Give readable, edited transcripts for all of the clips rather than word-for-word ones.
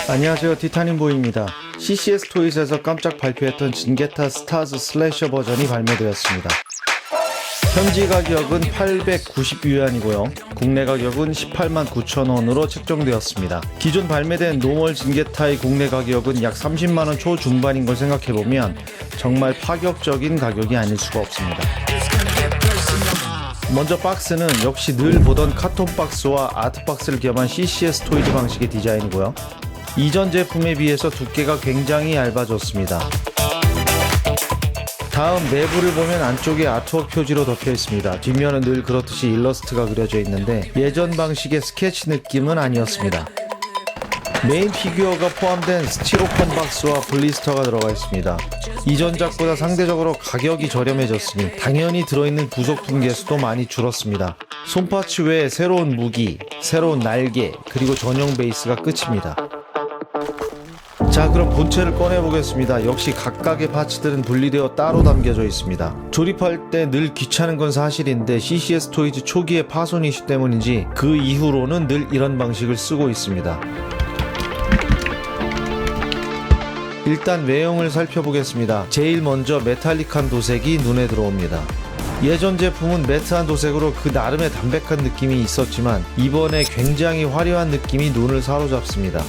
안녕하세요, 티타늄보이입니다. CCS 토이즈에서 깜짝 발표했던 진게타 스타즈 슬래셔 버전이 발매되었습니다. 현지 가격은 890유안이고요. 국내 가격은 18만 9천원으로 책정되었습니다. 기존 발매된 노멀 진게타의 국내 가격은 약 30만원 초중반인 걸 생각해보면 정말 파격적인 가격이 아닐 수가 없습니다. 먼저 박스는 역시 늘 보던 카톤 박스와 아트 박스를 겸한 CCS 토이즈 방식의 디자인이고요. 이전 제품에 비해서 두께가 굉장히 얇아졌습니다. 다음 내부를 보면 안쪽에 아트웍 표지로 덮여 있습니다. 뒷면은 늘 그렇듯이 일러스트가 그려져 있는데 예전 방식의 스케치 느낌은 아니었습니다. 메인 피규어가 포함된 스티로폼 박스와 블리스터가 들어가 있습니다. 이전작보다 상대적으로 가격이 저렴해졌으니 당연히 들어있는 부속품 개수도 많이 줄었습니다. 손파츠 외에 새로운 무기, 새로운 날개, 그리고 전용 베이스가 끝입니다. 자, 그럼 본체를 꺼내보겠습니다. 역시 각각의 파츠들은 분리되어 따로 담겨져 있습니다. 조립할 때 늘 귀찮은 건 사실인데 CCS 토이즈 초기의 파손 이슈 때문인지 그 이후로는 늘 이런 방식을 쓰고 있습니다. 일단 외형을 살펴보겠습니다. 제일 먼저 메탈릭한 도색이 눈에 들어옵니다. 예전 제품은 매트한 도색으로 그 나름의 담백한 느낌이 있었지만 이번에 굉장히 화려한 느낌이 눈을 사로잡습니다.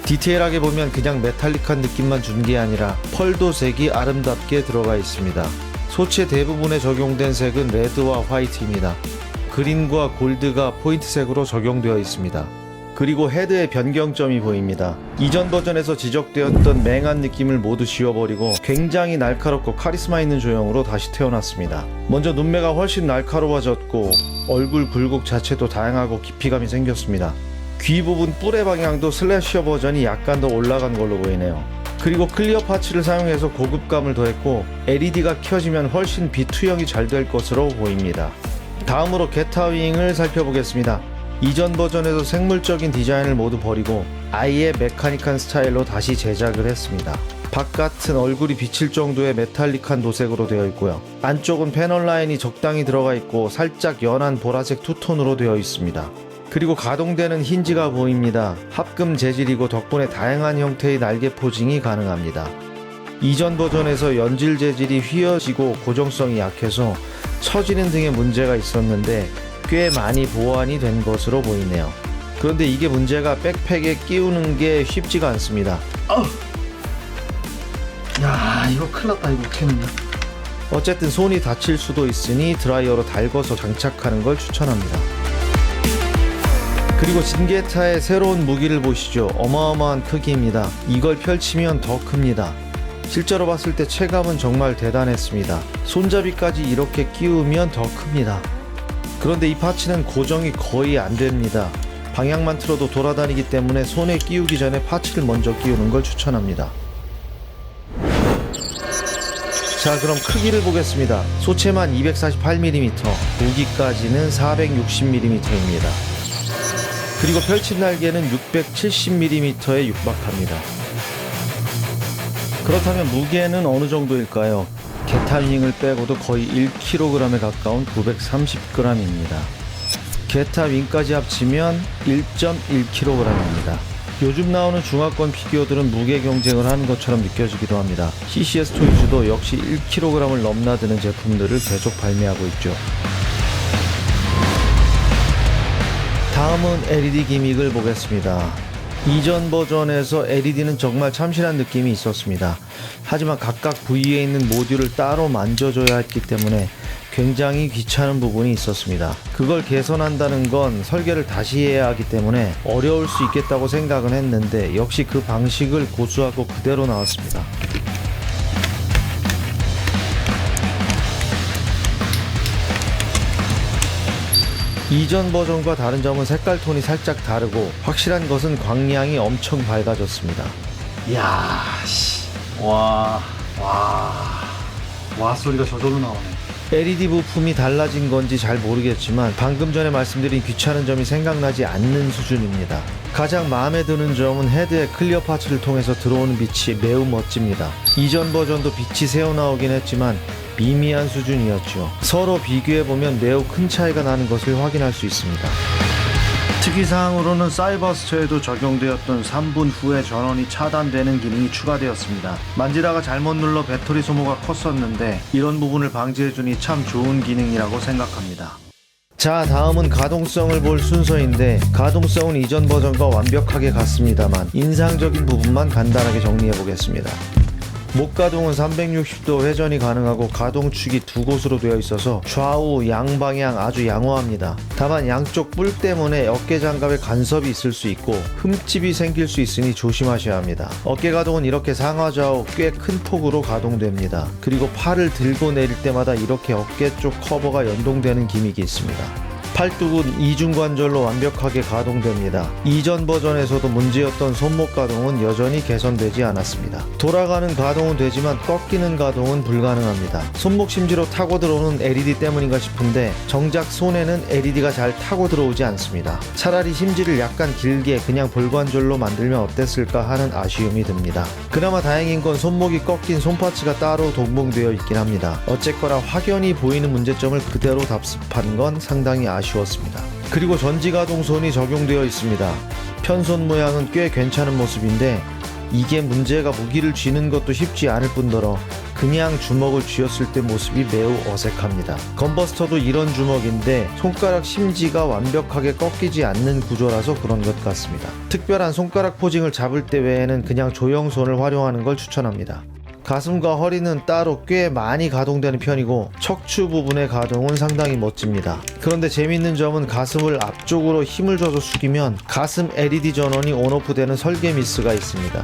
디테일하게 보면 그냥 메탈릭한 느낌만 준 게 아니라 펄 도색이 아름답게 들어가 있습니다. 소체 대부분에 적용된 색은 레드와 화이트입니다. 그린과 골드가 포인트색으로 적용되어 있습니다. 그리고 헤드의 변경점이 보입니다. 이전 버전에서 지적되었던 맹한 느낌을 모두 지워버리고 굉장히 날카롭고 카리스마 있는 조형으로 다시 태어났습니다. 먼저 눈매가 훨씬 날카로워졌고 얼굴 굴곡 자체도 다양하고 깊이감이 생겼습니다. 귀 부분 뿔의 방향도 슬래셔 버전이 약간 더 올라간 걸로 보이네요. 그리고 클리어 파츠를 사용해서 고급감을 더했고 LED가 켜지면 훨씬 비투영이 잘 될 것으로 보입니다. 다음으로 게타윙을 살펴보겠습니다. 이전 버전에서 생물적인 디자인을 모두 버리고 아예 메카닉한 스타일로 다시 제작을 했습니다. 바깥은 얼굴이 비칠 정도의 메탈릭한 도색으로 되어 있고요. 안쪽은 패널 라인이 적당히 들어가 있고 살짝 연한 보라색 투톤으로 되어 있습니다. 그리고 가동되는 힌지가 보입니다. 합금 재질이고 덕분에 다양한 형태의 날개 포징이 가능합니다. 이전 버전에서 연질 재질이 휘어지고 고정성이 약해서 처지는 등의 문제가 있었는데 꽤 많이 보완이 된 것으로 보이네요. 그런데 이게 문제가 백팩에 끼우는 게 쉽지가 않습니다. 야, 이거 큰일 났다. 이거 어떻게 넣냐? 어쨌든 손이 다칠 수도 있으니 드라이어로 달궈서 장착하는 걸 추천합니다. 그리고 진게타의 새로운 무기를 보시죠. 어마어마한 크기입니다. 이걸 펼치면 더 큽니다. 실제로 봤을 때 체감은 정말 대단했습니다. 손잡이까지 이렇게 끼우면 더 큽니다. 그런데 이 파츠는 고정이 거의 안 됩니다. 방향만 틀어도 돌아다니기 때문에 손에 끼우기 전에 파츠를 먼저 끼우는 걸 추천합니다. 자, 그럼 크기를 보겠습니다. 소체만 248mm, 무기까지는 460mm입니다. 그리고 펼친 날개는 670mm에 육박합니다. 그렇다면 무게는 어느 정도일까요? 게타윙을 빼고도 거의 1kg에 가까운 930g입니다. 게타윙까지 합치면 1.1kg입니다. 요즘 나오는 중화권 피규어들은 무게 경쟁을 하는 것처럼 느껴지기도 합니다. CCS 토이즈도 역시 1kg을 넘나드는 제품들을 계속 발매하고 있죠. 다음은 LED 기믹을 보겠습니다. 이전 버전에서 LED는 정말 참신한 느낌이 있었습니다. 하지만 각각 부위에 있는 모듈을 따로 만져줘야 했기 때문에 굉장히 귀찮은 부분이 있었습니다. 그걸 개선한다는 건 설계를 다시 해야 하기 때문에 어려울 수 있겠다고 생각은 했는데 역시 그 방식을 고수하고 그대로 나왔습니다. 이전 버전과 다른 점은 색깔 톤이 살짝 다르고 확실한 것은 광량이 엄청 밝아졌습니다. 이야, 씨. 와 소리가 저절로 나오네. LED 부품이 달라진 건지 잘 모르겠지만 방금 전에 말씀드린 귀찮은 점이 생각나지 않는 수준입니다. 가장 마음에 드는 점은 헤드의 클리어 파츠를 통해서 들어오는 빛이 매우 멋집니다. 이전 버전도 빛이 새어나오긴 했지만 미미한 수준이었죠. 서로 비교해보면 매우 큰 차이가 나는 것을 확인할 수 있습니다. 특이사항으로는 사이버스터에도 적용되었던 3분 후에 전원이 차단되는 기능이 추가되었습니다. 만지다가 잘못 눌러 배터리 소모가 컸었는데 이런 부분을 방지해주니 참 좋은 기능이라고 생각합니다. 자, 다음은 가동성을 볼 순서인데 가동성은 이전 버전과 완벽하게 같습니다만 인상적인 부분만 간단하게 정리해 보겠습니다. 목 가동은 360도 회전이 가능하고 가동축이 두 곳으로 되어 있어서 좌우 양방향 아주 양호합니다. 다만 양쪽 뿔 때문에 어깨 장갑에 간섭이 있을 수 있고 흠집이 생길 수 있으니 조심하셔야 합니다. 어깨 가동은 이렇게 상하좌우 꽤 큰 폭으로 가동됩니다. 그리고 팔을 들고 내릴 때마다 이렇게 어깨 쪽 커버가 연동되는 기믹이 있습니다. 팔뚝은 이중관절로 완벽하게 가동됩니다. 이전 버전에서도 문제였던 손목 가동은 여전히 개선되지 않았습니다. 돌아가는 가동은 되지만 꺾이는 가동은 불가능합니다. 손목 심지로 타고 들어오는 LED 때문인가 싶은데 정작 손에는 LED가 잘 타고 들어오지 않습니다. 차라리 심지를 약간 길게 그냥 볼관절로 만들면 어땠을까 하는 아쉬움이 듭니다. 그나마 다행인 건 손목이 꺾인 손파츠가 따로 동봉되어 있긴 합니다. 어쨌거나 확연히 보이는 문제점을 그대로 답습한 건 상당히 아쉬웠습니다. 그리고 전지가동손이 적용되어 있습니다. 편손 모양은 꽤 괜찮은 모습인데 이게 문제가 무기를 쥐는 것도 쉽지 않을 뿐더러 그냥 주먹을 쥐었을 때 모습이 매우 어색합니다. 건버스터도 이런 주먹인데 손가락 심지가 완벽하게 꺾이지 않는 구조라서 그런 것 같습니다. 특별한 손가락 포징을 잡을 때 외에는 그냥 조형손을 활용하는 걸 추천합니다. 가슴과 허리는 따로 꽤 많이 가동되는 편이고 척추 부분의 가동은 상당히 멋집니다. 그런데 재밌는 점은 가슴을 앞쪽으로 힘을 줘서 숙이면 가슴 LED 전원이 온오프 되는 설계 미스가 있습니다.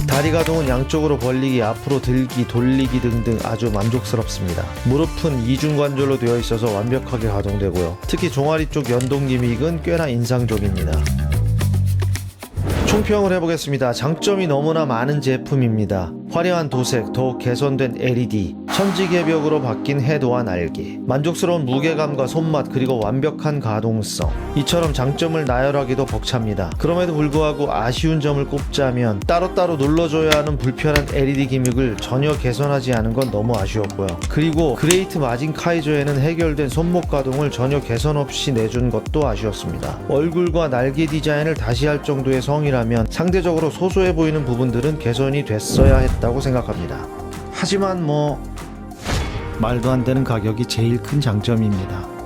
다리 가동은 양쪽으로 벌리기, 앞으로 들기, 돌리기 등등 아주 만족스럽습니다. 무릎은 이중관절로 되어 있어서 완벽하게 가동되고요. 특히 종아리 쪽 연동 기믹은 꽤나 인상적입니다. 총평을 해보겠습니다. 장점이 너무나 많은 제품입니다. 화려한 도색, 더욱 개선된 LED, 천지개벽으로 바뀐 헤드와 날개, 만족스러운 무게감과 손맛, 그리고 완벽한 가동성. 이처럼 장점을 나열하기도 벅찹니다. 그럼에도 불구하고 아쉬운 점을 꼽자면 따로따로 눌러줘야 하는 불편한 LED 기믹을 전혀 개선하지 않은 건 너무 아쉬웠고요. 그리고 그레이트 마진 카이저에는 해결된 손목 가동을 전혀 개선 없이 내준 것도 아쉬웠습니다. 얼굴과 날개 디자인을 다시 할 정도의 성이라면 상대적으로 소소해 보이는 부분들은 개선이 됐어야 했다고 생각합니다. 하지만 말도 안 되는 가격이 제일 큰 장점입니다.